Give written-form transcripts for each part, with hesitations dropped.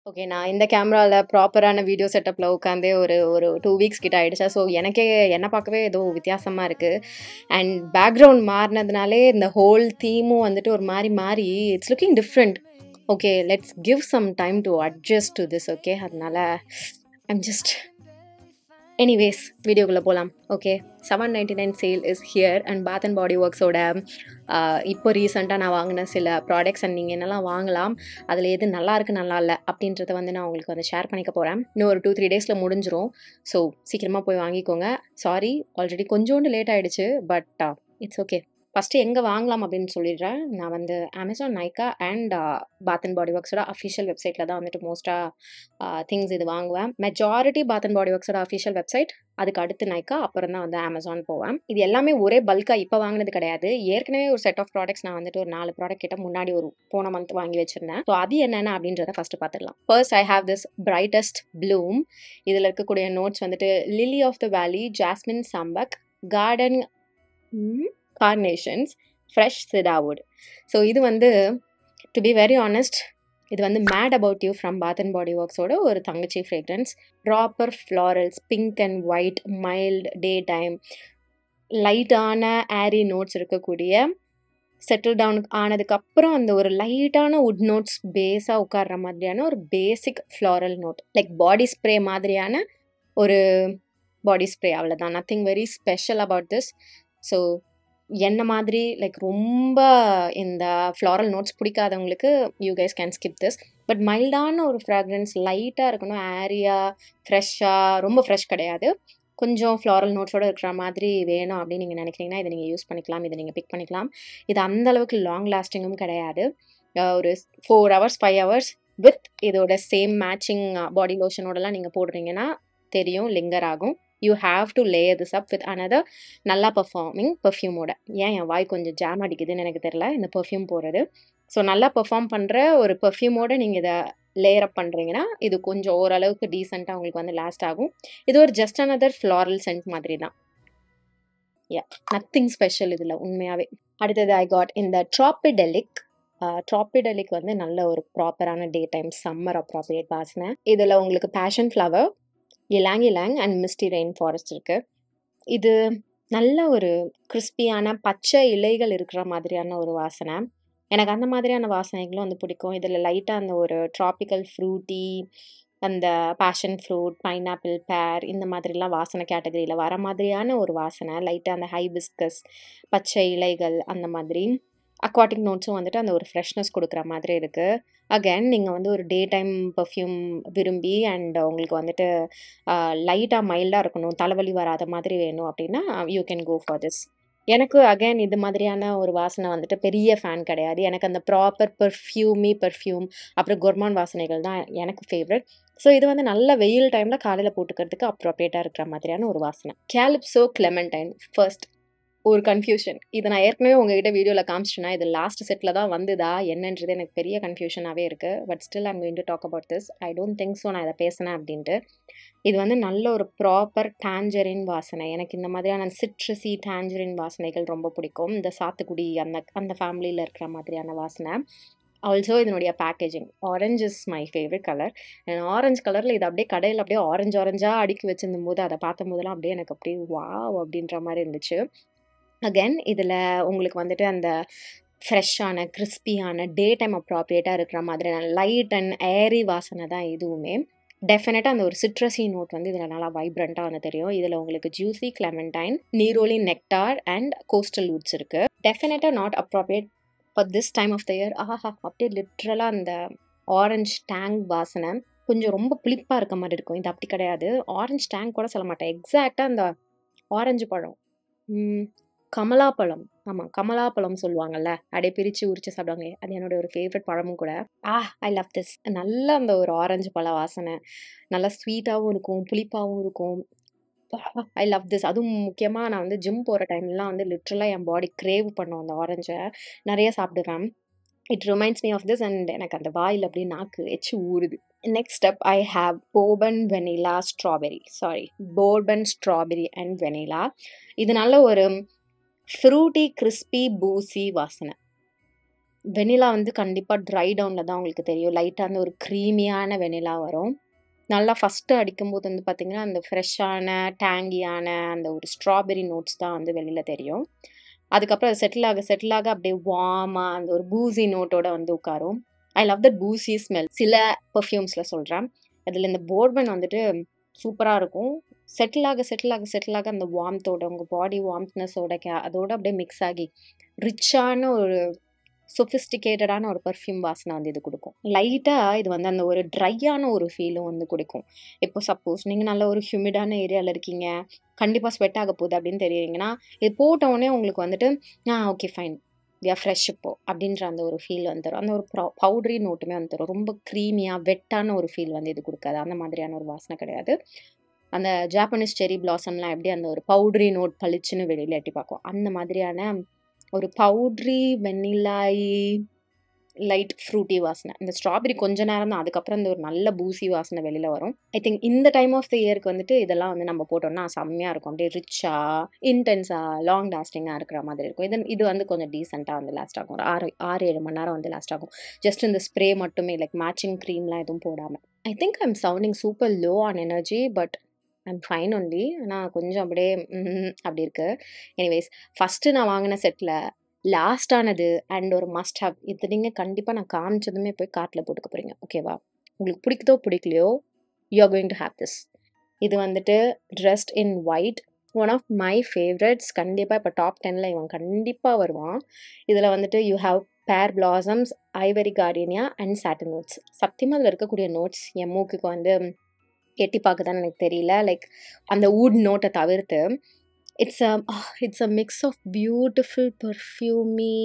Okay. நான் இந்த கேமரால ப்ராப்பரான வீடியோ செட்டப்ல உட்காந்தே ஒரு ஒரு 2 வீக்ஸ் கிட்ட ஆயிடுச்சா. ஸோ, எனக்கே என்ன பார்க்கவே ஏதோ வித்தியாசமா இருக்கு. அண்ட் பேக்ரவுண்ட் மாறுனதுனாலே இந்த ஹோல் தீமும் வந்துட்டு ஒரு மாறி it's looking different. Okay, let's give some time to adjust to this. Okay, அதனால ஐம் ஜஸ்ட் எனிவேஸ் வீடியோக்குள்ளே போகலாம். Okay, 799 sale is here and Bath and Body ஒர்க்ஸோட இப்போ ரீசெண்டாக நான் வாங்கின சில ப்ராடக்ட்ஸ் அண்ட் நீங்கள் என்னெல்லாம் வாங்கலாம், அதில் எது நல்லா இருக்குது நல்லா இல்லை அப்படின்றத வந்து நான் உங்களுக்கு வந்து ஷேர் பண்ணிக்க போகிறேன். இன்னும் ஒரு 2-3 டேஸில் முடிஞ்சிரும். ஸோ சீக்கிரமாக போய் வாங்கிக்கோங்க. சாரி, ஆல்ரெடி கொஞ்சோண்டு லேட் ஆகிடுச்சு, பட் இட்ஸ் ஓகே. ஃபஸ்ட்டு எங்கே வாங்கலாம் அப்படின்னு சொல்லிடுறேன். நான் வந்து Amazon, Nykaa and Bath and Body ஒர்க்ஸோட அஃபிஷியல் வெப்சைட்டில் தான் வந்துட்டு மோஸ்ட்டாக திங்ஸ் இது வாங்குவேன். மெஜாரிட்டி பாத் அண்ட் பாடி ஒர்க்ஸோட அஃபிஷியல் வெப்சைட், அதுக்கு அடுத்து நைக்கா, அப்புறம் தான் வந்து அமேசான் போவேன். இது எல்லாமே ஒரே பல்காக இப்போ வாங்கினது கிடையாது. ஏற்கனவே ஒரு செட் ஆஃப் ப்ராடக்ட்ஸ் நான் வந்துட்டு ஒரு 4 ப்ராடக்ட் கிட்ட முன்னாடி ஒரு போன மந்த் வாங்கி வச்சிருந்தேன். ஸோ அது என்னென்ன அப்படின்றத ஃபஸ்ட்டு பார்த்துடலாம். First I have this brightest bloom. இதில் இருக்கக்கூடிய நோட்ஸ் வந்துட்டு lily of the valley, jasmine champak, garden carnations, fresh cedarwood. So இது வந்து டு பி வெரி ஆனஸ்ட், இது வந்து made about you from Bath and Body ஒர்க்ஸோட ஒரு தங்கச்சி fragrance. Proper florals, pink and white, mild day time, லைட்டான airy notes இருக்கக்கூடிய, settle down ஆனதுக்கப்புறம் அந்த ஒரு லைட்டான வுட் நோட்ஸ் பேஸாக உட்கார்ற மாதிரியான ஒரு basic floral note, like body spray மாதிரியான ஒரு பாடி ஸ்ப்ரே, அவ்வளோதான். Nothing very special about this. So என்ன மாதிரி லைக் ரொம்ப இந்த ஃப்ளாரல் நோட்ஸ் பிடிக்காதவங்களுக்கு you guys can skip this. But மைல்டான ஒரு ஃப்ராக்ரன்ஸ், லைட்டாக இருக்கணும், ஏரியா, ஃப்ரெஷ்ஷாக, ரொம்ப ஃப்ரெஷ் கிடையாது, கொஞ்சம் ஃப்ளாரல் நோட்ஸோடு இருக்கிற மாதிரி வேணும் அப்படின்னு நீங்கள் நினைக்கிறீங்கன்னா இதை நீங்கள் யூஸ் பண்ணிக்கலாம், இதை நீங்கள் பிக் பண்ணிக்கலாம். இது அந்தளவுக்கு லாங் லாஸ்டிங்கும் கிடையாது. ஒரு 4 hours 5 hours வித் இதோட சேம் மேட்சிங் பாடி லோஷனோடலாம் நீங்கள் போடுறீங்கன்னா தெரியும், லிங்கர் ஆகும். You have to layer this up with another நல்லா பர்ஃபார்மிங் பர்ஃப்யூமோட. ஏன் என் வாய் கொஞ்சம் ஜாம் அடிக்குதுன்னு எனக்கு தெரியல இந்த பர்ஃப்யூம் போடுறது. ஸோ நல்லா பர்ஃபார்ம் பண்ணுற ஒரு பர்ஃப்யூமோட நீங்கள் இதை லேயர் அப் பண்ணுறீங்கன்னா இது கொஞ்சம் ஓரளவுக்கு டீசெண்டாக உங்களுக்கு வந்து லாஸ்ட் ஆகும். இது ஒரு ஜஸ்ட் அனதர் ஃப்ளாரல் சென்ட் மாதிரி தான். நத்திங் ஸ்பெஷல் இதில் உண்மையாகவே. அடுத்தது ஐ காட் இந்த ட்ராபிடெலிக். ட்ராபிடெலிக் வந்து நல்ல ஒரு ப்ராப்பரான டே டைம் சம்மர் அப்ராப்ரியேட் வாசனை. இதில் உங்களுக்கு passion flower, ylang ylang and misty rain forest இருக்குது. இது நல்ல ஒரு கிறிஸ்பியான பச்சை இலைகள் இருக்கிற மாதிரியான ஒரு வாசனை. எனக்கு அந்த மாதிரியான வாசனைகளும் வந்து பிடிக்கும். இதில் லைட்டாக அந்த ஒரு ட்ராபிக்கல் ஃப்ரூட்டி, அந்த பேஷன் ஃப்ரூட், பைனாப்பிள், பேர், இந்த மாதிரிலாம் வாசனை கேட்டகரியில் வர மாதிரியான ஒரு வாசனை. லைட்டாக அந்த ஹைபிஸ்கஸ், பச்சை இலைகள், அந்த மாதிரி அக்வாட்டிக் நோட்ஸும் வந்துட்டு அந்த ஒரு ஃப்ரெஷ்னஸ் கொடுக்குற மாதிரி இருக்குது. அகேன் நீங்கள் வந்து ஒரு டே டைம் பர்ஃப்யூம் விரும்பி அண்ட் உங்களுக்கு வந்துட்டு லைட்டாக மைல்டாக இருக்கணும், தலைவலி வராத மாதிரி வேணும் அப்படின்னா you can go for this. எனக்கு அகேன் இது மாதிரியான ஒரு வாசனை வந்துட்டு பெரிய ஃபேன் கிடையாது. எனக்கு அந்த ப்ராப்பர் பர்ஃப்யூம் அப்புறம் குர்மான் வாசனைகள் தான் எனக்கு ஃபேவரட். ஸோ இது வந்து நல்ல வெயில் டைமில் காலையில் போட்டுக்கிறதுக்கு அப்ராப்ரியேட்டாக இருக்கிற மாதிரியான ஒரு வாசனை. கேலிப்ஸோ கிளெமெண்டைன். ஃபர்ஸ்ட் ஒரு கன்ஃபியூஷன், இதை நான் ஏற்கனவே உங்ககிட்ட வீடியோவில் காமிச்சிட்டேன்னா இது லாஸ்ட் செட்டில் தான் வந்துதா என்னன்றது எனக்கு பெரிய கன்ஃபியூஷனாகவே இருக்குது. But still I'm going to talk about this. I don't think so நான் இதை பேசினேன் அப்படின்ட்டு. இது வந்து நல்ல ஒரு ப்ராப்பர் டேஞ்சரின் வாசனை. எனக்கு இந்த மாதிரியான சிட்ரஸி டேஞ்சரின் வாசனைகள் ரொம்ப பிடிக்கும். இந்த சாத்துக்குடி அந்த ஃபேமிலியில் இருக்கிற மாதிரியான வாசனை. ஆல்சோ இதனுடைய packaging, orange is my favourite colour. And orange கலரில் இது அப்படியே கடையில் அப்படியே ஆரஞ்சாக அடுக்கி வச்சிருந்தும் போது அதை பார்த்தும் போதெல்லாம் அப்படியே எனக்கு அப்படியே வாவ் அப்படின்ற மாதிரி இருந்துச்சு. அகேன் இதில் உங்களுக்கு வந்துட்டு அந்த ஃப்ரெஷ்ஷான கிறிஸ்பியான டே டைம் அப்ராப்ரியேட்டாக இருக்கிற மாதிரியான லைட் அண்ட் ஏரி வாசனை தான் இதுவுமே. டெஃபினட்டாக அந்த ஒரு சிட்ரஸி நோட் வந்து இதில் நல்லா வைப்ரண்ட்டாக வந்து தெரியும். இதில் உங்களுக்கு juicy clementine, neroli nectar and coastal woods இருக்குது. டெஃபினட்டாக not appropriate for this time of the year. அப்படியே லிட்ரலாக அந்த ஆரஞ்ச் டேங் வாசனை கொஞ்சம் ரொம்ப புளிப்பாக இருக்க மாதிரி இருக்கும். இது அப்படி கிடையாது. ஆரஞ்ச் டேங் கூட சொல்ல மாட்டேன், எக்ஸாக்டாக அந்த ஆரஞ்சு பழம், கமலாப்பழம், ஆமாம் கமலாப்பழம் சொல்லுவாங்கல்ல, அப்படியே பிரித்து உரிச்சு சாப்பிடுவாங்க, அது என்னோட ஒரு ஃபேவரட் பழமும் கூட. ஐ லவ் திஸ். நல்ல அந்த ஒரு ஆரஞ்சு பழ வாசனை நல்லா ஸ்வீட்டாகவும் இருக்கும், புளிப்பாகவும் இருக்கும். ஐ லவ் திஸ். அதுவும் முக்கியமாக நான் வந்து ஜிம் போகிற டைம்லாம் வந்து லிட்ரலாக என் பாடி கிரேவ் பண்ணும் அந்த ஆரஞ்சை, நிறைய சாப்பிடுவேன். It reminds me of this and எனக்கு அந்த வாயில் அப்படியே நாக்கு எச்சு ஊறுது. Next up I have bourbon strawberry and vanilla. இது நல்ல ஒரு ஃப்ரூட்டி கிறிஸ்பி பூசி வாசனை. வெனிலா வந்து கண்டிப்பாக ட்ரை டவுனில் தான் உங்களுக்கு தெரியும். லைட்டாக அந்த ஒரு க்ரீமியான வெனிலா வரும். நல்லா ஃபஸ்ட்டு அடிக்கும்போது வந்து பார்த்திங்கன்னா, அந்த ஃப்ரெஷ்ஷான, டேங்கியான அந்த ஒரு ஸ்ட்ராபெர்ரி நோட்ஸ் தான் வந்து வெளியில் தெரியும். அதுக்கப்புறம் அது செட்டில் ஆக அப்படியே வார்மாக அந்த ஒரு பூசி நோட்டோட வந்து உட்காரும். ஐ லவ் தட் பூசி ஸ்மெல். சில பெர்ஃப்யூம்ஸில் சொல்கிறேன். அதில் இந்த போர்பன் வந்துட்டு சூப்பராக இருக்கும். செட்டில் ஆக அந்த வார்ம்த்தோட உங்கள் பாடி வார்ம்த்னஸோட அதோட அப்படியே மிக்ஸ் ஆகி ரிச்சான ஒரு சொஃபிஸ்டிகேட்டடான ஒரு பர்ஃப்யூம் வாசனை வந்து இது கொடுக்கும். லைட்டாக இது வந்து அந்த ஒரு ட்ரையான ஒரு ஃபீலும் வந்து கொடுக்கும். இப்போ சப்போஸ் நீங்கள் நல்ல ஒரு ஹியூமிடான ஏரியாவில் இருக்கீங்க, கண்டிப்பாக ஸ்வெட் ஆக போகுது அப்படின்னு தெரியுறீங்கன்னா, இது போட்டவுடனே உங்களுக்கு வந்துட்டு okay fine we are fresh இப்போ அப்படின்ற அந்த ஒரு ஃபீல் வந்துடும். அந்த ஒரு பவுட்ரி நோட்டுமே வந்துடும். ரொம்ப க்ரீமியாக வெட்டான ஒரு ஃபீல் வந்து இது கொடுக்காது. அந்த மாதிரியான ஒரு வாசனை கிடையாது. அந்த ஜாப்பனீஸ் செரி பிளாசம்லாம் எப்படி அந்த ஒரு பவுட்ரி நோட் பளிச்சுன்னு வெளியில் எட்டி பார்க்கும், அந்த மாதிரியான ஒரு பவுட்ரி வெண்ணிலாயி லைட் ஃப்ரூட்டி வாசனை. இந்த ஸ்ட்ராபெரி கொஞ்ச நேரம் தான், அதுக்கப்புறம் இந்த ஒரு நல்ல பூசி வாசனை வெளியில் வரும். ஐ திங்க் இந்த டைம் ஆஃப் த இயருக்கு வந்துட்டு இதெல்லாம் வந்து நம்ம போட்டோம்னா செம்மையாக இருக்கும். அப்படியே ரிச்சாக, இன்டென்ஸாக, லாங் லாஸ்டிங்காக இருக்கிற மாதிரி இருக்கும். இது வந்து கொஞ்சம் டீசெண்டாக வந்து லாஸ்ட் ஆகும். ஒரு 6-7 மணி நேரம் வந்து லாஸ்ட் ஆகும். ஜஸ்ட் இந்த ஸ்ப்ரே மட்டுமே, லைக் மேட்சிங் க்ரீம்லாம் எதுவும் போடாமல். I think I am sounding super low on energy, but I'm fine only. ஆனால் கொஞ்சம் அப்படியே அப்படி இருக்குது. எனிவேஸ், ஃபஸ்ட்டு நான் வாங்கின செட்டில் லாஸ்டானது அண்ட் ஒரு மஸ்ட் ஹேவ். இது நீங்கள் கண்டிப்பாக நான் காமிச்சதுமே போய் கார்ட்டில் போட்டுக்க போகிறீங்க, ஓகேவா? உங்களுக்கு பிடிக்குதோ பிடிக்கலையோ, you are going to have this. இது வந்துட்டு dressed in white, one of my favourites. கண்டிப்பாக இப்போ டாப் 10ல் இவன் கண்டிப்பாக வருவான். இதில் வந்துட்டு you have pear blossoms, ivory gardenia and satin notes. சத்தியமாக அதில் இருக்கக்கூடிய நோட்ஸ் என் மூக்குக்கு வந்து எட்டி பார்க்குதான்னு எனக்கு தெரியல. லைக் அந்த வுட் நோட்டை தவிர்த்து it's a mix of beautiful perfumey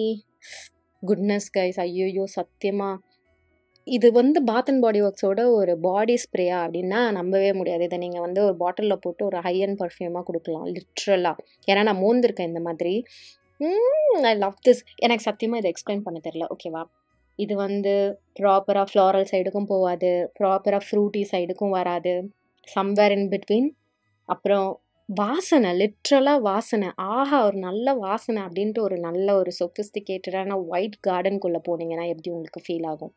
goodness guys. ஐயோ சத்தியமா இது வந்து பாத் அண்ட் பாடி ஒர்க்ஸோட ஒரு பாடி ஸ்ப்ரேயா அப்படின்னா நம்பவே முடியாது. இதை நீங்கள் வந்து ஒரு பாட்டிலில் போட்டு ஒரு ஹை அண்ட் பர்ஃப்யூமாக கொடுக்கலாம் லிட்ரலாக. ஏன்னா நான் மோந்திருக்கேன் இந்த மாதிரி. ஐ லவ் திஸ். எனக்கு சத்தியமாக இதை எக்ஸ்பிளைன் பண்ண தெரியல, ஓகேவா? இது வந்து ப்ராப்பராக ஃப்ளாரல் சைடுக்கும் போகாது, ப்ராப்பராக ஃப்ரூட்டி சைடுக்கும் வராது, சம்வேர் இன் பிட்வீன். அப்புறம் வாசனை, லிட்ரலாக வாசனை, ஆஹா ஒரு நல்ல வாசனை அப்படின்ட்டு ஒரு நல்ல ஒரு சொஃபிஸ்டிகேட்டடான ஒயிட் கார்டனுக்குள்ளே போனீங்கன்னா எப்படி உங்களுக்கு ஃபீல் ஆகும்?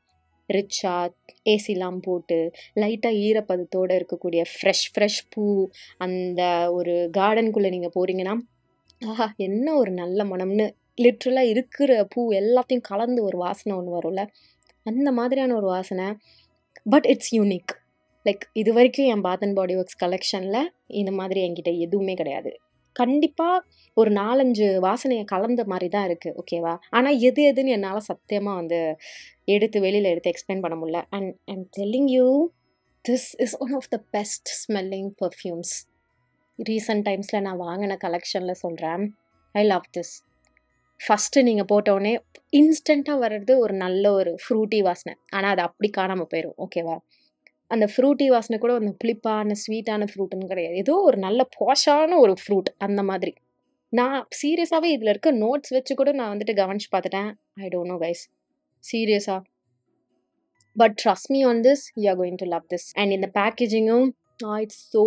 ரிச்சாக ஏசிலாம் போட்டு லைட்டாக ஈரப்பதத்தோடு இருக்கக்கூடிய ஃப்ரெஷ் பூ, அந்த ஒரு கார்டனுக்குள்ளே நீங்கள் போகிறீங்கன்னா ஆஹா என்ன ஒரு நல்ல மனம்னு, லிட்ரலாக இருக்கிற பூ எல்லாத்தையும் கலந்து ஒரு வாசனை ஒன்று வரும்ல, அந்த மாதிரியான ஒரு வாசனை. But it's unique. லைக் இது வரைக்கும் என் பாத் அண்ட் பாடி ஒர்க்ஸ் கலெக்ஷனில் இந்த மாதிரி என்கிட்ட எதுவுமே கிடையாது. கண்டிப்பாக ஒரு 4-5 வாசனையை கலந்த மாதிரி தான் இருக்குது, ஓகேவா? ஆனால் எதுன்னு என்னால் சத்தியமாக வந்து வெளியில் எடுத்து எக்ஸ்பிளைன் பண்ண முடியல. And I'm telling you, this is one of the best smelling perfumes. Recent டைம்ஸில் நான் வாங்கின கலெக்ஷனில் சொல்கிறேன். ஐ லவ் திஸ். ஃபஸ்ட்டு நீங்கள் போட்டோடனே இன்ஸ்டண்ட்டாக வர்றது ஒரு நல்ல ஒரு ஃப்ரூட்டி வாசனை. ஆனால் அது அப்படி காணாமல் போயிடும், ஓகேவா? அந்த ஃப்ரூட்டி வாசனை கூட ஒரு புளிப்பான ஸ்வீட்டான ஃப்ரூட்டுன்னு கிடையாது. ஏதோ ஒரு நல்ல பாஷான ஒரு ஃப்ரூட் அந்த மாதிரி. நான் சீரியஸாகவே இதில் இருக்க நோட்ஸ் வச்சு கூட நான் வந்துட்டு கவனிச்சு பார்த்துட்டேன். ஐ டோன்ட் நோ கைஸ், சீரியஸாக. But trust me on this, you are going to love this. And இந்த பேக்கேஜிங்கும் இட்ஸ் ஸோ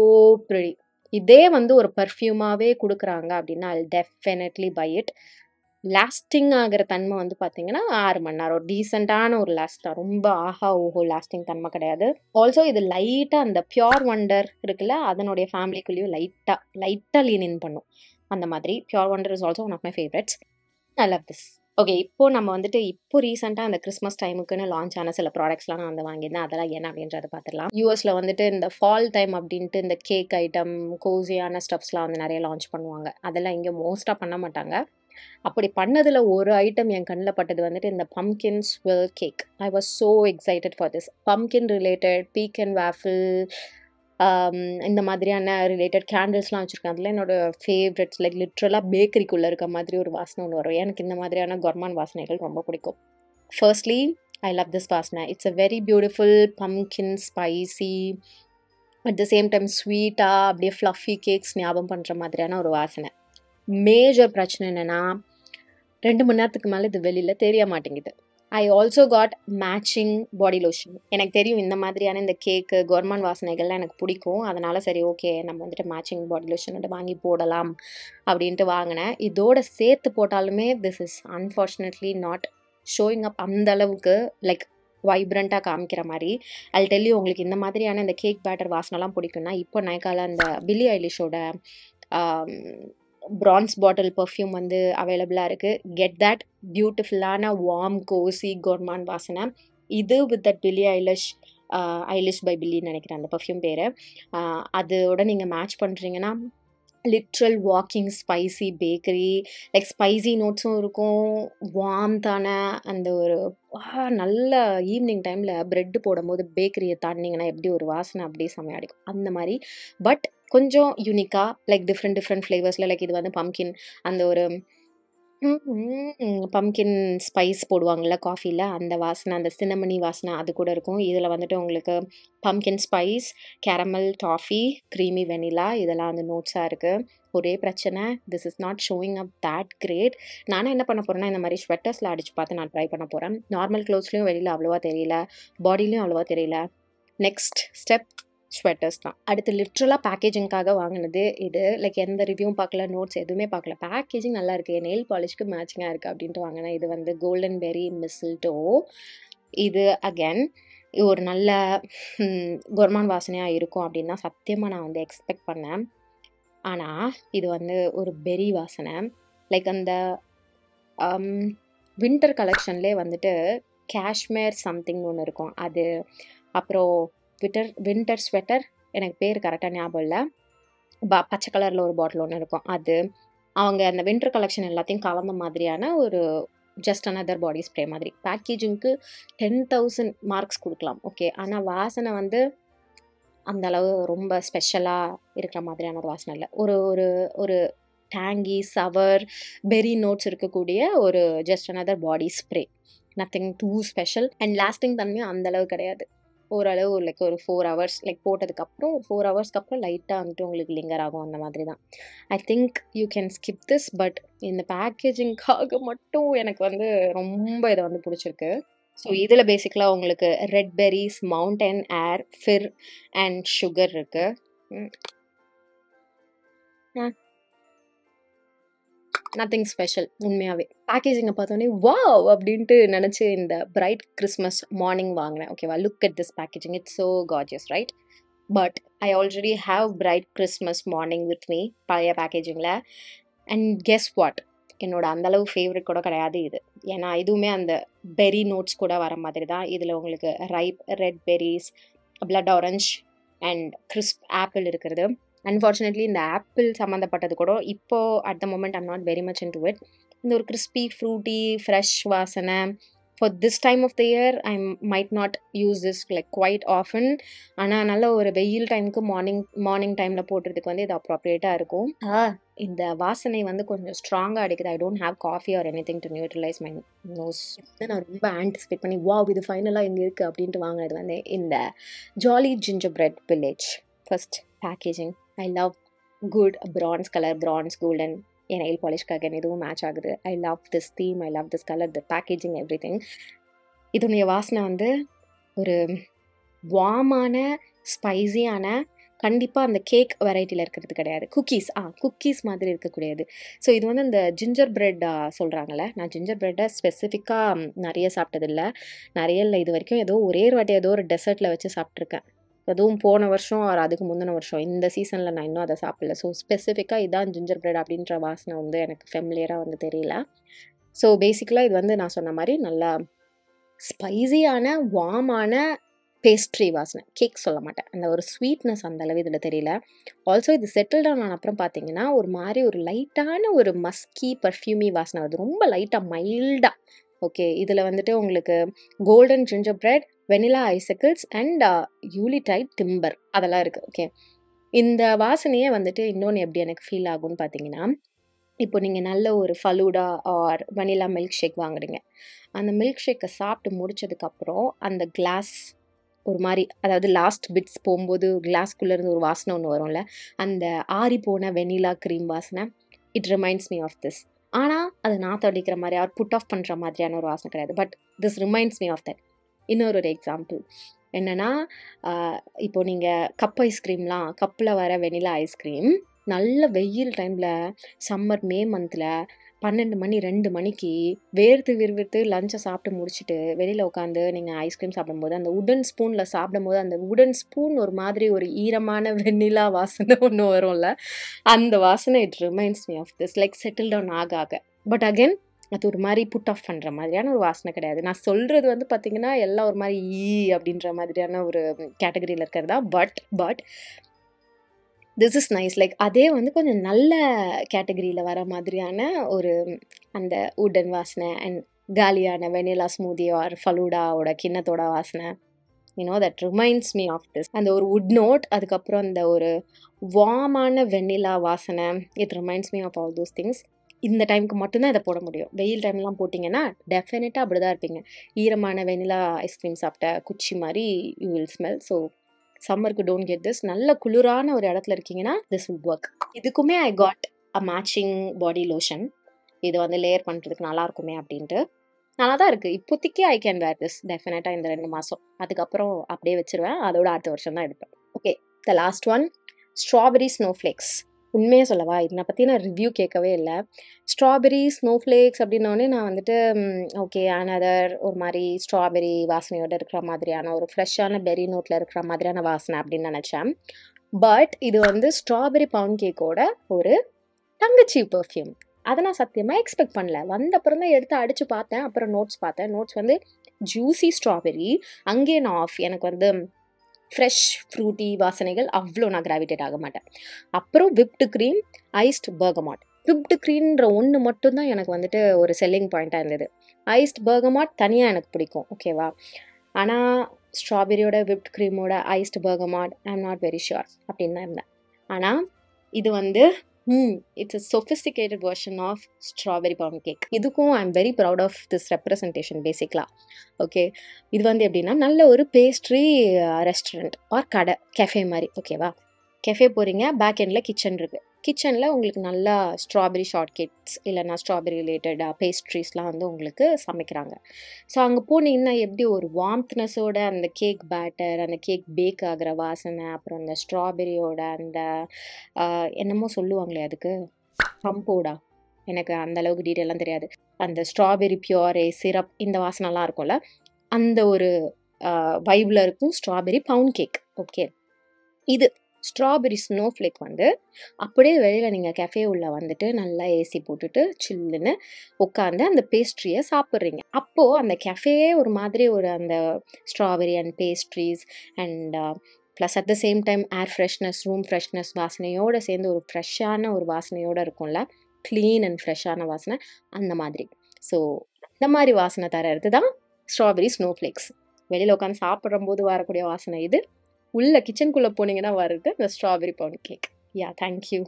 ப்ரிட்டி. இதே வந்து ஒரு பர்ஃப்யூமாகவே கொடுக்குறாங்க அப்படின்னா I definitely buy it. Lasting ஆகிற தன்மை வந்து பார்த்தீங்கன்னா 6 மணி நேரம் டீசெண்டான ஒரு லாஸ்ட் தான். ரொம்ப ஆஹா ஓஹோ லாஸ்டிங் தன்மை கிடையாது. ஆல்சோ இது லைட்டாக அந்த பியோர் வண்டர் இருக்குல்ல, அதனுடைய ஃபேமிலிக்குள்ளேயும் லைட்டாக லீன் இன் பண்ணும். அந்த மாதிரி pure wonder is also one of my favourites. I love this. Okay, இப்போ நம்ம வந்துட்டு ரீசெண்டாக அந்த கிறிஸ்மஸ் டைமுக்குன்னு லான்ச் ஆன சில ப்ராடக்ட்ஸ்லாம் நான் வந்து வாங்கியிருந்தேன். அதெல்லாம் என்ன அப்படின்றத பார்த்துடலாம். யூஎஸில் வந்துட்டு இந்த ஃபால் டைம் அப்படின்ட்டு இந்த கேக் ஐட்டம், கோசியான ஸ்டப்ஸ்லாம் வந்து நிறைய லான்ச் பண்ணுவாங்க. அதெல்லாம் இங்கே மோஸ்ட்டாக பண்ண மாட்டாங்க. அப்படி பண்ணதில் ஒரு ஐட்டம் என் கண்ணில் பட்டது வந்துட்டு இந்த pumpkin swirl cake. I was so excited for this. Pumpkin related pecan waffle, இந்த மாதிரியான ரிலேட்டட் கேண்டில்ஸ்லாம் வச்சுருக்கேன். அதில் என்னோடய ஃபேவரட்ஸ். லைக் லிட்ரலாக பேக்கரிக்குள்ளே இருக்க மாதிரி ஒரு வாசனை ஒன்று வரும். எனக்கு இந்த மாதிரியான கொர்மான் வாசனைகள் ரொம்ப பிடிக்கும். ஃபர்ஸ்ட்லி ஐ லவ் திஸ் வாசனை. It's a very beautiful pumpkin spicy, at the same time ஸ்வீட்டாக அப்படியே ஃப்ளஃபி கேக்ஸ் ஞாபகம் பண்ணுற மாதிரியான ஒரு வாசனை. மேஜர் பிரச்சனை என்னென்னா 2 மணி நேரத்துக்கு மேலே இது வெளியில் தெரிய மாட்டேங்குது. I also got matching body lotion. எனக்கு தெரியும் இந்த மாதிரியான இந்த கேக்கு கொர்மான் வாசனைகள்லாம் எனக்கு பிடிக்கும். அதனால் சரி ஓகே நம்ம வந்துட்டு மேட்சிங் பாடி லோஷன் வாங்கி போடலாம் அப்படின்ட்டு வாங்கினேன். இதோட சேர்த்து போட்டாலுமே this is unfortunately not showing அப் அந்த அளவுக்கு லைக் வைப்ரண்ட்டாக காமிக்கிற மாதிரி. I'll tell you, உங்களுக்கு இந்த மாதிரியான இந்த கேக் பேட்டர் வாசனைலாம் பிடிக்கும்னா இப்போ நைக்கால அந்த பில்லி ஐலிஷோட பிரான்ஸ் பாட்டில் பர்ஃப்யூம் வந்து அவைலபிளாக இருக்குது. கெட் தட் பியூட்டிஃபுல்லான வார்ம் கோசி கோர்மான் வாசனை. இது with that Billie Eilish by பில்லின்னு நினைக்கிறேன் அந்த பர்ஃப்யூம் பேர். அதோட நீங்கள் மேட்ச் பண்ணுறீங்கன்னா literal walking spicy bakery, like spicy நோட்ஸும் இருக்கும், வார்ம்தான அந்த ஒரு நல்ல ஈவினிங் டைமில் ப்ரெட்டு போடும்போது பேக்கரியை தாண்டினீங்கன்னா எப்படி ஒரு வாசனை அப்படியே செமையாக அடிக்கும் அந்த மாதிரி. பட் கொஞ்சம் யூனிக்காக லைக் டிஃப்ரெண்ட் ஃப்ளேவர்ஸில், லைக் இது வந்து பம்கின் அந்த ஒரு பம்கின் ஸ்பைஸ் போடுவாங்கள்ல காஃபியில், அந்த வாசனை, அந்த சின்னமணி வாசனை அது கூட இருக்கும். இதில் வந்துட்டு உங்களுக்கு pumpkin spice, caramel toffee, creamy vanilla இதெல்லாம் வந்து நோட்ஸாக இருக்குது. ஒரே பிரச்சனை, this is not showing up that great. நானும் என்ன பண்ண போகிறேன்னா இந்த மாதிரி ஸ்வெட்டர்ஸில் அடித்து பார்த்து நான் ட்ரை பண்ண போகிறேன். நார்மல் க்ளோத்ஸ்லையும் வெளியில் அவ்வளோவா தெரியல, பாடிலையும் அவ்வளோவா தெரியல. நெக்ஸ்ட் ஸ்டெப் ஸ்வெட்டர்ஸ் தான். அடுத்து லிட்ரலாக பேக்கேஜிங்காக வாங்கினது இது. லைக் எந்த ரிவ்யூவும் பார்க்கல, நோட்ஸ் எதுவுமே பார்க்கல, பேக்கேஜிங் நல்லா இருக்குது, நெயில் பாலிஷ்க்கு மேட்சிங்காக இருக்குது அப்படின்ட்டு வாங்கினேன். இது வந்து கோல்டன் பெரி மிஸ்ல்டோ. இது அகேன் ஒரு நல்ல கோர்மான் வாசனையாக இருக்கும் அப்படின்னு தான் சத்தியமாக நான் வந்து எக்ஸ்பெக்ட் பண்ணேன். ஆனால் இது வந்து ஒரு பெரி வாசனை. லைக் அந்த வின்டர் கலெக்ஷன்லேயே வந்துட்டு காஷ்மீர் சம்திங்னு ஒன்று இருக்கும், அது அப்புறம் வின்டர் ஸ்வெட்டர், எனக்கு பேர் கரெக்டாக ஞாபகம் இல்லை, பச்சை கலரில் ஒரு பாட்டில் ஒன்று இருக்கும். அது அவங்க அந்த வின்டர் கலெக்ஷன் எல்லாத்தையும் கலந்த மாதிரியான ஒரு ஜஸ்ட் அனதர் பாடி ஸ்ப்ரே மாதிரி. பேக்கேஜிங்க்கு 10,000 மார்க்ஸ் கொடுக்கலாம், ஓகே. ஆனால் வாசனை வந்து அந்த அளவு ரொம்ப ஸ்பெஷலாக இருக்கிற மாதிரியான ஒரு வாசனை இல்லை. ஒரு ஒரு ஒரு டேங்கி சவர் பெரி நோட்ஸ் இருக்கக்கூடிய ஒரு just another body spray, nothing too special. And lasting தன்மையும் அந்தளவு கிடையாது. ஓரளவு லைக் ஒரு 4 hours லைக் போட்டதுக்கப்புறம் 4 ஹவர்ஸ்க்கு அப்புறம் லைட்டாக வந்துட்டு உங்களுக்கு லிங்கர் ஆகும், அந்த மாதிரி தான். I think you can skip this. But இந்த பேக்கேஜிங்காக மட்டும் எனக்கு வந்து ரொம்ப இதை வந்து பிடிச்சிருக்கு. ஸோ இதில் பேசிக்கலாக உங்களுக்கு red berries, mountain air, fir and sugar இருக்குது. நத்திங் ஸ்பெஷல் உண்மையாகவே. பேக்கேஜிங்கை பார்த்தோன்னே வாவ் அப்படின்ட்டு நினச்சி இந்த பிரைட் கிறிஸ்மஸ் மார்னிங் வாங்கினேன், ஓகேவா. Look at this packaging, it's so gorgeous, right? But I already have tried Christmas morning with me பழைய பேக்கேஜிங்கில். அண்ட் கெஸ் வாட், என்னோட அந்தளவு ஃபேவரட் கூட கிடையாது இது. ஏன்னா இதுவுமே அந்த பெரி நோட்ஸ் கூட வர மாதிரி தான். இதில் உங்களுக்கு ripe red berries, blood orange and crisp apple இருக்கிறது. அன்ஃபார்ச்சுனேட்லி இந்த ஆப்பிள் சம்மந்தப்பட்டது கூட இப்போது at the moment I'm not very much into it. இந்த ஒரு கிறிஸ்பி ஃப்ரூட்டி ஃப்ரெஷ் வாசனை for this time of the year I might not use this like quite often. ஆனால் நல்ல ஒரு வெயில் டைமுக்கு மார்னிங் டைமில் போட்டுறதுக்கு வந்து இது அப்ராப்ரியேட்டாக இருக்கும். இந்த வாசனை வந்து கொஞ்சம் ஸ்ட்ராங்காக அடிக்குது. I don't have coffee or anything to neutralise my nose. நான் ரொம்ப ஆன்டிசிபேட் பண்ணி வாவ் இது ஃபைனலாக எங்கே இருக்குது அப்படின்ட்டு வாங்கினது வந்து இந்த jolly gingerbread village. First packaging, I love good bronze colour, bronze golden. என் நெயில் பாலிஷ்காக எதுவும் மேட்ச் ஆகுது. I love this theme, I love this colour, the packaging, everything. இதனுடைய வாசனை வந்து ஒரு வார்மான ஸ்பைஸியான, கண்டிப்பாக அந்த கேக் வெரைட்டியில் இருக்கிறது கிடையாது, குக்கீஸ் மாதிரி இருக்கக்கூடியது. ஸோ இது வந்து இந்த ஜிஞ்சர் பிரெட் சொல்கிறாங்களே, நான் ஜிஞ்சர் பிரெட்டை ஸ்பெசிஃபிக்காக நிறைய சாப்பிட்டதில்லை, நிறைய இல்லை. இது வரைக்கும் ஏதோ ஒரே ஒரு வாட்டி ஏதோ ஒரு டெசர்ட்டில் வச்சு சாப்பிட்ருக்கேன், அதுவும் போன வருஷம் அதுக்கு முந்தின வருஷம். இந்த சீசனில் நான் இன்னும் அதை சாப்பிடல. ஸோ ஸ்பெசிஃபிக்காக இதான் ஜிஞ்சர் பிரெட் அப்படின்ற வாசனை வந்து எனக்கு ஃபெமிலியராக வந்து தெரியல. ஸோ பேசிக்கலாக இது வந்து நான் சொன்ன மாதிரி நல்லா ஸ்பைஸியான வார்மான பேஸ்ட்ரி வாசனை. கேக் சொல்ல மாட்டேன், அந்த ஒரு ஸ்வீட்னஸ் அந்த அளவு இதில் தெரியல. ஆல்சோ இது செட்டில் டவுன் ஆன அப்புறம் பார்த்தீங்கன்னா ஒரு மாதிரி ஒரு லைட்டான ஒரு மஸ்கி பர்ஃப்யூமி வாசனை வருது, ரொம்ப லைட்டாக மைல்டாக. ஓகே, இதில் வந்துட்டு உங்களுக்கு golden gingerbread, vanilla icicles and yuletide timber அதெல்லாம் இருக்குது, ஓகே. இந்த வாசனையே வந்துட்டு இன்னொன்று எப்படி எனக்கு ஃபீல் ஆகும்னு பார்த்தீங்கன்னா, இப்போ நீங்கள் நல்ல ஒரு falooda or vanilla milkshake வாங்குறீங்க, அந்த மில்க் ஷேக்கை சாப்பிட்டு முடிச்சதுக்கப்புறம் அந்த கிளாஸ் ஒரு மாதிரி, அதாவது லாஸ்ட் பிட்ஸ் போகும்போது கிளாஸ்குள்ளேருந்து ஒரு வாசனை ஒன்று வரும்ல, அந்த ஆறி போன வெனிலா க்ரீம் வாசனை, it reminds me of this. ஆனால் அது நாற்று அடிக்கிற மாதிரி ஆர் புட் ஆஃப் பண்ணுற மாதிரியான ஒரு வாசனை கிடையாது. But this reminds me of that. இன்னொரு எக்ஸாம்பிள் என்னென்னா, இப்போ நீங்கள் கப் ஐஸ்கிரீம்லாம், கப்பில் வர வெனிலா ஐஸ்கிரீம் நல்ல வெயில் டைமில் சம்மர் மே மந்தில் 12 மணி 2 மணிக்கு வேர்த்து விறுவிறுத்து லஞ்சை சாப்பிட்டு முடிச்சுட்டு வெளியில் உட்காந்து நீங்கள் ஐஸ்கிரீம் சாப்பிடும்போது அந்த உடன் ஸ்பூனில் சாப்பிடும்போது அந்த உடன் ஸ்பூன் ஒரு மாதிரி ஒரு ஈரமான வெண்ணிலா வாசனை ஒன்று வரும்ல, அந்த வாசனை it reminds me of this. Like settle down ஆக ஆக. பட் அகெயின் அது ஒரு மாதிரி புட் ஆஃப் பண்ணுற மாதிரியான ஒரு வாசனை கிடையாது. நான் சொல்கிறது வந்து பார்த்திங்கன்னா எல்லாம் ஒரு மாதிரி அப்படின்ற மாதிரியான ஒரு கேட்டகரியில் இருக்கிறதா. But this is nice. Like அதே வந்து கொஞ்சம் நல்ல கேட்டகரியில் வர மாதிரியான ஒரு அந்த உடன் வாசனை அண்ட் காலியான வெனிலா ஸ்மூதி ஆர் ஃபலூடாவோட கிண்ணத்தோட வாசனை, that reminds me of this. அந்த ஒரு வுட் நோட், அதுக்கப்புறம் அந்த ஒரு வார்மான வெனிலா வாசனை, it reminds me of all those things. இந்த டைமுக்கு மட்டும்தான் இதை போட முடியும். வெயில் டைம்லாம் போட்டிங்கன்னா டெஃபினட்டாக அப்படி தான் இருப்பீங்க. ஈரமான வெனிலா ஐஸ்கிரீம் சாப்பிட்ட குச்சி மாதிரி யூ வில் ஸ்மெல். ஸோ சம்மருக்கு டோன்ட் கெட் திஸ். நல்ல குளிரான ஒரு இடத்துல இருக்கீங்கன்னா திஸ் வில் ஒர்க். இதுக்குமே I got a matching body lotion. இது வந்து லேயர் பண்ணுறதுக்கு நல்லா இருக்குமே அப்படின்ட்டு. நல்லா தான் இருக்குது. இப்போதைக்கு ஐ கேன் வேர் திஸ் டெஃபினட்டாக இந்த 2 மாதம். அதுக்கப்புறம் அப்படியே வச்சுருவேன். அதோட அடுத்த வருஷம் தான் எடுப்பேன். Okay, the last one, strawberry snowflakes. உண்மையாக சொல்லவா, இதனை பற்றி நான் ரிவ்யூ கேட்கவே இல்லை. ஸ்ட்ராபெரி ஸ்னோஃப்ளேக்ஸ் அப்படின்னோடனே நான் வந்துட்டு ஓகே அனதர் ஒரு மாதிரி ஸ்ட்ராபெரி வாசனையோடு இருக்கிற மாதிரியான ஒரு ஃப்ரெஷ்ஷான பெரி நோட்டில் இருக்கிற மாதிரியான வாசனை அப்படின்னு நினச்சேன். பட் இது வந்து ஸ்ட்ராபெரி பவுண்ட் கேக்கோட ஒரு தங்கச்சி பர்ஃப்யூம். அதை நான் சத்தியமாக எக்ஸ்பெக்ட் பண்ணல. வந்த அப்புறம் தான் எடுத்து அடித்து பார்த்தேன். அப்புறம் நோட்ஸ் பார்த்தேன். நோட்ஸ் வந்து ஜூஸி ஸ்ட்ராபெரி, அங்கே நான் ஆஃப். எனக்கு வந்து ஃப்ரெஷ் ஃப்ரூட்டி வாசனைகள் அவ்வளோ நான் கிராவிடேட் ஆக மாட்டேன். அப்புறம் விப்டு க்ரீம், ஐஸ்ட் பர்கமாட். விப்டு க்ரீம்ன்ற ஒன்று மட்டும்தான் எனக்கு வந்துட்டு ஒரு செல்லிங் பாயிண்ட்டாக இருந்தது. ஐஸ்ட் பர்கமாட் தனியாக எனக்கு பிடிக்கும், ஓகேவா. ஆனால் ஸ்ட்ராபெரியோட விப்ட் க்ரீமோட iced bergamot I am not very sure அப்படின்னு தான் இருந்தேன். ஆனால் இது வந்து it's a sophisticated version of strawberry pound cake. இதுக்கும் I am very proud of this representation பேசிக்கலாக. ஓகே, இது வந்து எப்படின்னா நல்ல ஒரு பேஸ்ட்ரி ரெஸ்டாரண்ட் ஆர் கடை, கெஃபே மாதிரி, ஓகேவா. கெஃபே போகிறீங்க, பேக் எண்டில் கிச்சன் இருக்குது. கிச்சனில் உங்களுக்கு நல்லா ஸ்ட்ராபெரி ஷார்ட் கேக்ஸ் இல்லைனா ஸ்ட்ராபெரி ரிலேட்டட் பேஸ்ட்ரீஸ்லாம் வந்து உங்களுக்கு சமைக்கிறாங்க. ஸோ அங்கே போனீங்கன்னா எப்படி ஒரு வார்ம்த்னஸோட அந்த கேக் பேட்டர், அந்த கேக் பேக் ஆகிற வாசனை, அப்புறம் அந்த ஸ்ட்ராபெரியோட அந்த என்னமோ சொல்லுவாங்களே அதுக்கு கம்போடா, எனக்கு அந்த அளவுக்கு டீட்டெயிலாம் தெரியாது, அந்த ஸ்ட்ராபெரி பியூரே சிரப் இந்த வாசனைலாம் இருக்கும்ல, அந்த ஒரு வைபில் இருக்கும் ஸ்ட்ராபெரி பவுண்ட் கேக். ஓகே, இது ஸ்ட்ராபெரி ஸ்னோஃப்ளேக் வந்து அப்படியே வெளியில் நீங்கள் கெஃபே உள்ளே வந்துட்டு நல்லா ஏசி போட்டுட்டு சில்லுன்னு உட்காந்து அந்த பேஸ்ட்ரியை சாப்பிட்றீங்க. அப்போது அந்த கெஃபேயே ஒரு மாதிரி ஒரு அந்த strawberry and pastries and plus at the same time air freshness, room freshness வாசனையோடு சேர்ந்து ஒரு ஃப்ரெஷ்ஷான ஒரு வாசனையோடு இருக்கும்ல, க்ளீன் அண்ட் ஃப்ரெஷ்ஷான வாசனை அந்த மாதிரி. ஸோ அந்த மாதிரி வாசனை தரது தான் ஸ்ட்ராபெரி ஸ்னோஃப்ளேக்ஸ். வெளியில் உட்காந்து சாப்பிடும்போது வரக்கூடிய வாசனை இது. உள்ள கிச்சனுக்குள்ளே போனீங்கன்னா வருது இந்த strawberry pound cake. Yeah, thank you.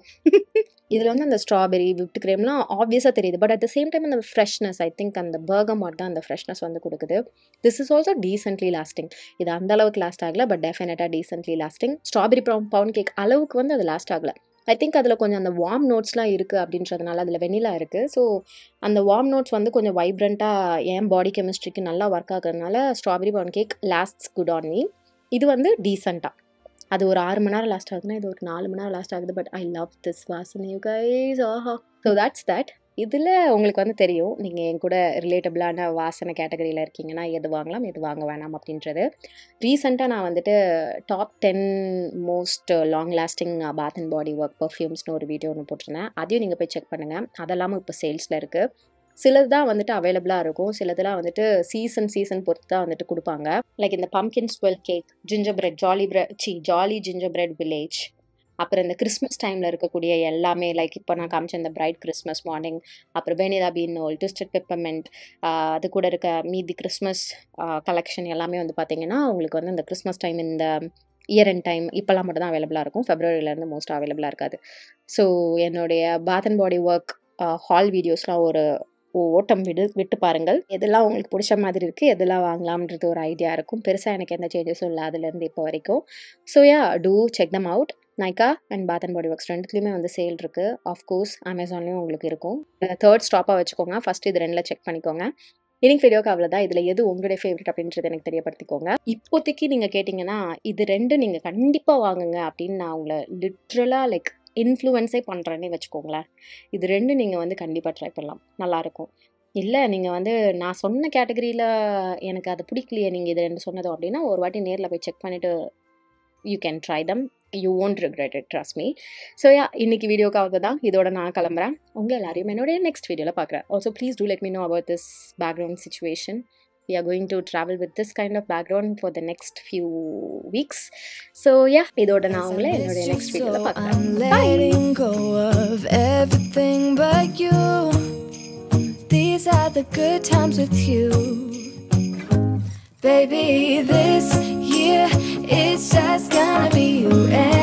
இதில் வந்து அந்த ஸ்ட்ராபெரி விப்ட் க்ரீம்லாம் ஆப்வியஸாக தெரியுது. But at the same time அந்த ஃப்ரெஷ்னஸ், ஐ திங்க் அந்த பர்கமாட் தான் அந்த ஃப்ரெஷ்னஸ் வந்து கொடுக்குது. This is also decently lasting. இது அந்த அளவுக்கு லாஸ்ட் ஆகலை, பட் டெஃபினட்டாக decently lasting. Strawberry pound cake அளவுக்கு வந்து அது லாஸ்ட் ஆகலை. ஐ திங்க் அதில் கொஞ்சம் அந்த வார்ம் நோட்ஸ்லாம் இருக்குது அப்படின்றதுனால, அதில் வெனிலா இருக்குது. ஸோ அந்த வார்ம் நோட்ஸ் வந்து கொஞ்சம் வைப்ரண்ட்டாக என் பாடி கெமிஸ்ட்ரிக்கு நல்லா ஒர்க் ஆகுறதுனால strawberry pound cake lasts good on me. இது வந்து டீசெண்டாக அது ஒரு 6 மணி நேரம் லாஸ்ட் ஆகுதுன்னா இது ஒரு 4 மணி நேரம் லாஸ்ட் ஆகுது. பட் ஐ லவ் திஸ் வாசனை யூ கைஸ். ஆஹா. So that's that. இதில் உங்களுக்கு வந்து தெரியும், நீங்கள் என் கூட ரிலேட்டபிளான வாசனை கேட்டகரியில் இருக்கீங்கன்னா எது வாங்கலாம் எது வாங்க வேணாம் அப்படின்றது. ரீசெண்டாக நான் வந்துட்டு top 10 most long lasting Bath and Body Work பர்ஃப்யூம்ஸ்னு ஒரு வீடியோ ஒன்று போட்டிருந்தேன். அதையும் நீங்கள் போய் செக் பண்ணுங்கள். அதெல்லாமும் இப்போ சேல்ஸில் இருக்குது. சிலது தான் வந்துட்டு அவைலபிளாக இருக்கும், சிலதெல்லாம் வந்துட்டு சீசன் பொறுத்து தான் வந்துட்டு கொடுப்பாங்க. லைக் இந்த pumpkin swell cake, ginger bread, jolly gingerbread village, அப்புறம் இந்த கிறிஸ்மஸ் டைமில் இருக்கக்கூடிய எல்லாமே, லைக் இப்போ நான் காமிச்ச இந்த பிரைட் கிறிஸ்மஸ் மார்னிங், அப்புறம் வெனிலா பீனோல், ட்விஸ்டட் பெப்பர்மெண்ட், அது கூட இருக்க மீதி கிறிஸ்மஸ் கலெக்ஷன் எல்லாமே வந்து பார்த்திங்கன்னா உங்களுக்கு வந்து இந்த கிறிஸ்மஸ் டைம், இந்த இயர் எண்ட் டைம் இப்போல்லாம் மட்டும் தான் அவைலபிளாக இருக்கும். ஃபெப்ரவரியிலேருந்து மோஸ்ட் அவைலபிளாக இருக்காது. ஸோ என்னுடைய பாத் அண்ட் பாடி ஒர்க் ஹால் வீடியோஸ்லாம் ஒரு ஓட்டம் விட்டு பாருங்கள். எதெல்லாம் உங்களுக்கு பிடிச்ச மாதிரி இருக்குது, எதெல்லாம் வாங்கலாம்ன்றது ஒரு ஐடியா இருக்கும். பெருசாக எனக்கு எந்த சேஞ்சஸும் இல்லை அதுலேருந்து இப்போ வரைக்கும். So yeah, to check them out. Nykaa and Bath and Body Works ரெண்டுத்துலேயுமே வந்து சேல் இருக்குது. ஆஃப்கோர்ஸ் அமேசான்லேயும் உங்களுக்கு இருக்கும். தேர்ட் ஸ்டாப்பாக வச்சுக்கோங்க. ஃபஸ்ட்டு இது 2ல் செக் பண்ணிக்கோங்க. இன்னைக்கு வீடியோக்கு அவ்வளோதான். இதில் எது உங்களுடைய ஃபேவரட் அப்படின்றது எனக்கு தெரியப்படுத்திக்கோங்க. இப்போதைக்கு நீங்கள் கேட்டிங்கன்னா இது 2 நீங்கள் கண்டிப்பாக வாங்குங்க அப்படின்னு நான் உங்களை லிட்ரலாக லைக் இன்ஃப்ளூயன்ஸே பண்ணுறேன்னே வச்சுக்கோங்களேன். இது 2 நீங்கள் வந்து கண்டிப்பாக ட்ரை பண்ணலாம். நல்லாயிருக்கும். இல்லை நீங்கள் வந்து நான் சொன்ன கேட்டகரியில் எனக்கு அது பிடிக்கலையே நீங்கள் இது 2 சொன்னதும் அப்படின்னா ஒரு வாட்டி நேரில் போய் செக் பண்ணிவிட்டு you can try them. You won't regret it, trust me. So இன்னைக்கு வீடியோக்காக தான் இதோட நான் கிளம்புறேன். உங்கள் எல்லாரையும் என்னுடைய நெக்ஸ்ட் வீடியோவில் பார்க்குறேன். Also please do let me know about this background situation. We are going to travel with this kind of background for the next few weeks. So இதோட நான் உங்களை என்னுடைய நெக்ஸ்ட் வீடியோவில் பார்க்குறேன். I'm letting go of everything but you. These are the good times with you. Baby, this year it's just gonna be you and